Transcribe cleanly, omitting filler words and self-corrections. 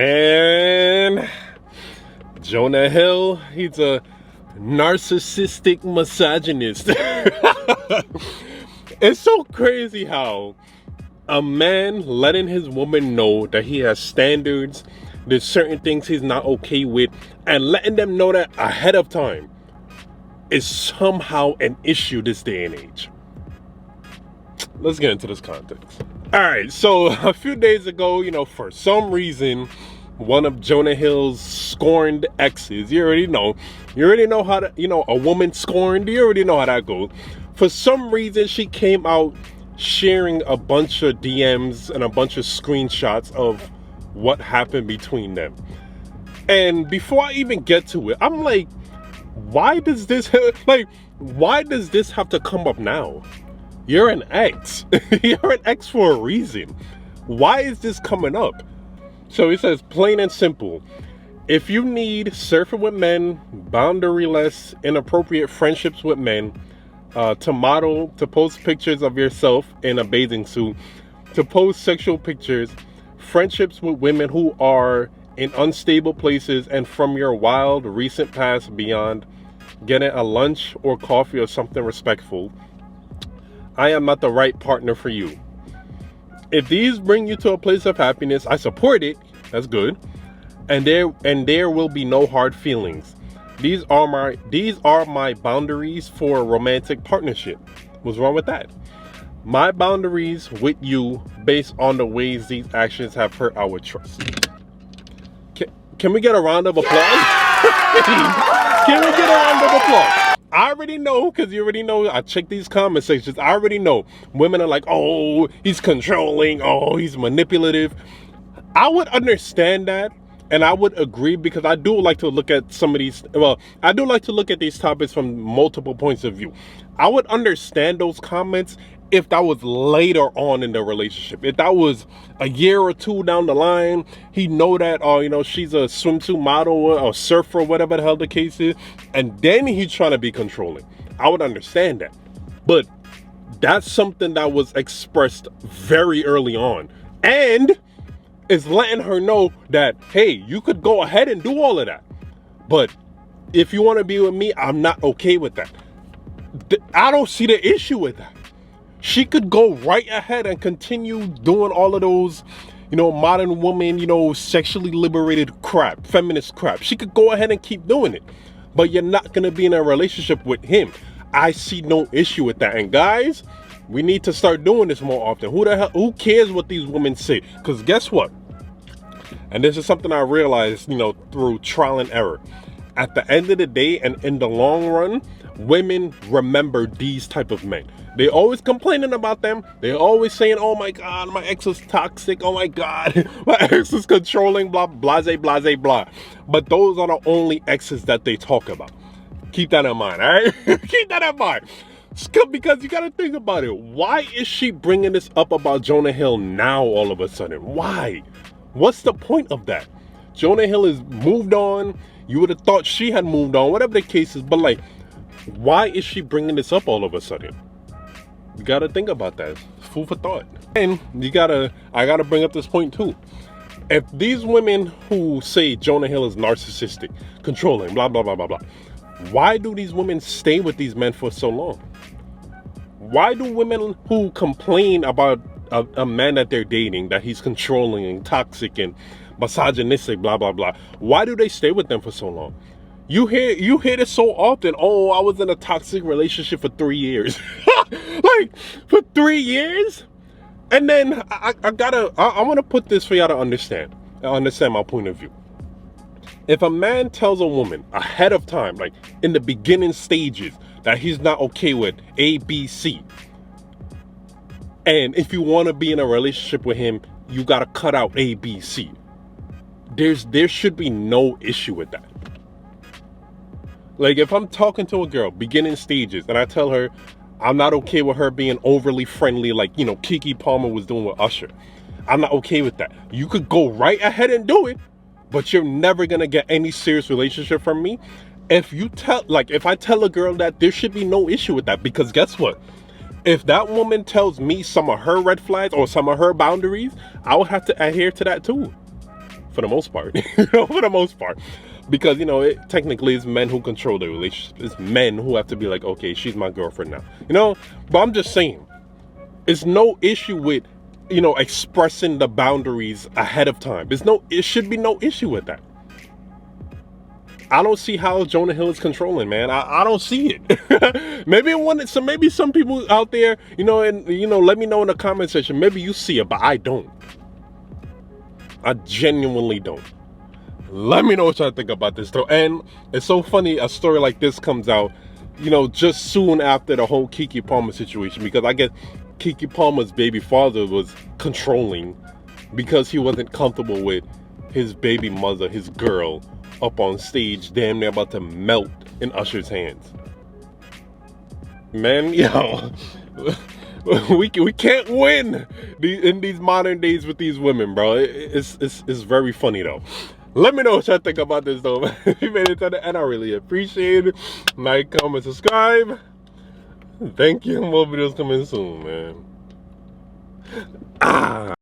And Jonah Hill, he's a narcissistic misogynist. It's so crazy how a man letting his woman know that he has standards, there's certain things he's not okay with, and letting them know that ahead of time is somehow an issue this day and age. Let's get into this context. All right, so a few days ago, for some reason, one of Jonah Hill's scorned exes, you already know how to, a woman scorned, you already know how that goes. For some reason, she came out sharing a bunch of DMs and a bunch of screenshots of what happened between them. And before I even get to it, I'm like, why does this have to come up now? You're an ex. You're an ex for a reason. Why is this coming up? So he says, plain and simple, if you need surfing with men, boundaryless, inappropriate friendships with men, to model, to post pictures of yourself in a bathing suit, to post sexual pictures, friendships with women who are in unstable places and from your wild recent past beyond getting a lunch or coffee or something respectful, I am not the right partner for you. If these bring you to a place of happiness, I support it. That's good. And there will be no hard feelings. These are my boundaries for a romantic partnership. What's wrong with that? My boundaries with you based on the ways these actions have hurt our trust. Can we get a round of applause? Can we get a round of applause? I already know, because you already know, I check these comment sections. I already know women are like, oh, he's controlling. Oh, he's manipulative. I would understand that. And I would agree, because I do like to look at I do like to look at these topics from multiple points of view. I would understand those comments if that was later on in the relationship. If that was a year or two down the line, he know that, she's a swimsuit model or surfer, whatever the hell the case is, and then he's trying to be controlling. I would understand that. But that's something that was expressed very early on. And is letting her know that, hey, you could go ahead and do all of that, but if you want to be with me, I'm not okay with that. I don't see the issue with that. She could go right ahead and continue doing all of those, modern woman, sexually liberated crap, feminist crap. She could go ahead and keep doing it, but you're not going to be in a relationship with him. I see no issue with that. And guys, we need to start doing this more often. Who cares what these women say? Because guess what? And this is something I realized, through trial and error. At the end of the day and in the long run, women remember these type of men. They always complaining about them. They're always saying, oh my God, my ex is toxic. Oh my God, my ex is controlling, blah, blase, blase, blah. But those are the only exes that they talk about. Keep that in mind, all right? Keep that in mind. Because you got to think about it. Why is she bringing this up about Jonah Hill now all of a sudden? Why? What's the point of that? Jonah Hill has moved on. You would have thought she had moved on, whatever the case is. But why is she bringing this up all of a sudden? You got to think about that. It's food for thought. And I got to bring up this point too. If these women who say Jonah Hill is narcissistic, controlling, blah, blah, blah, blah, blah, why do these women stay with these men for so long? Why do women who complain about a man that they're dating, that he's controlling and toxic and misogynistic, blah, blah, blah, why do they stay with them for so long? You hear this so often. Oh, I was in a toxic relationship for 3 years. For 3 years? And then I want to put this for y'all to understand my point of view. If a man tells a woman ahead of time, in the beginning stages, that he's not okay with A, B, C, and if you want to be in a relationship with him, you got to cut out A, B, C. There should be no issue with that. If I'm talking to a girl, beginning stages, and I tell her I'm not okay with her being overly friendly, Keke Palmer was doing with Usher. I'm not okay with that. You could go right ahead and do it, but you're never going to get any serious relationship from me. If I tell a girl that, there should be no issue with that, because guess what? If that woman tells me some of her red flags or some of her boundaries, I would have to adhere to that too. for the most part. You know, for the most part. Because, you know, technically it's men who control the relationship. It's men who have to be like, okay, she's my girlfriend now. You know, but I'm just saying, it's no issue with, you know, expressing the boundaries ahead of time. It should be no issue with that. I don't see how Jonah Hill is controlling, man. I don't see it. maybe some people out there, you know, and you know, let me know in the comment section. Maybe you see it, but I don't. I genuinely don't. Let me know what y'all think about this though. And it's so funny a story like this comes out, you know, just soon after the whole Keke Palmer situation, because I guess Keke Palmer's baby father was controlling because he wasn't comfortable with his baby mother, his girl, up on stage, damn near about to melt in Usher's hands. Man, yo, we can't win in these modern days with these women, bro. It's very funny though. Let me know what y'all think about this though, man. If you made it to the end, I really appreciate it. Like, comment, subscribe. Thank you. More videos coming soon, man.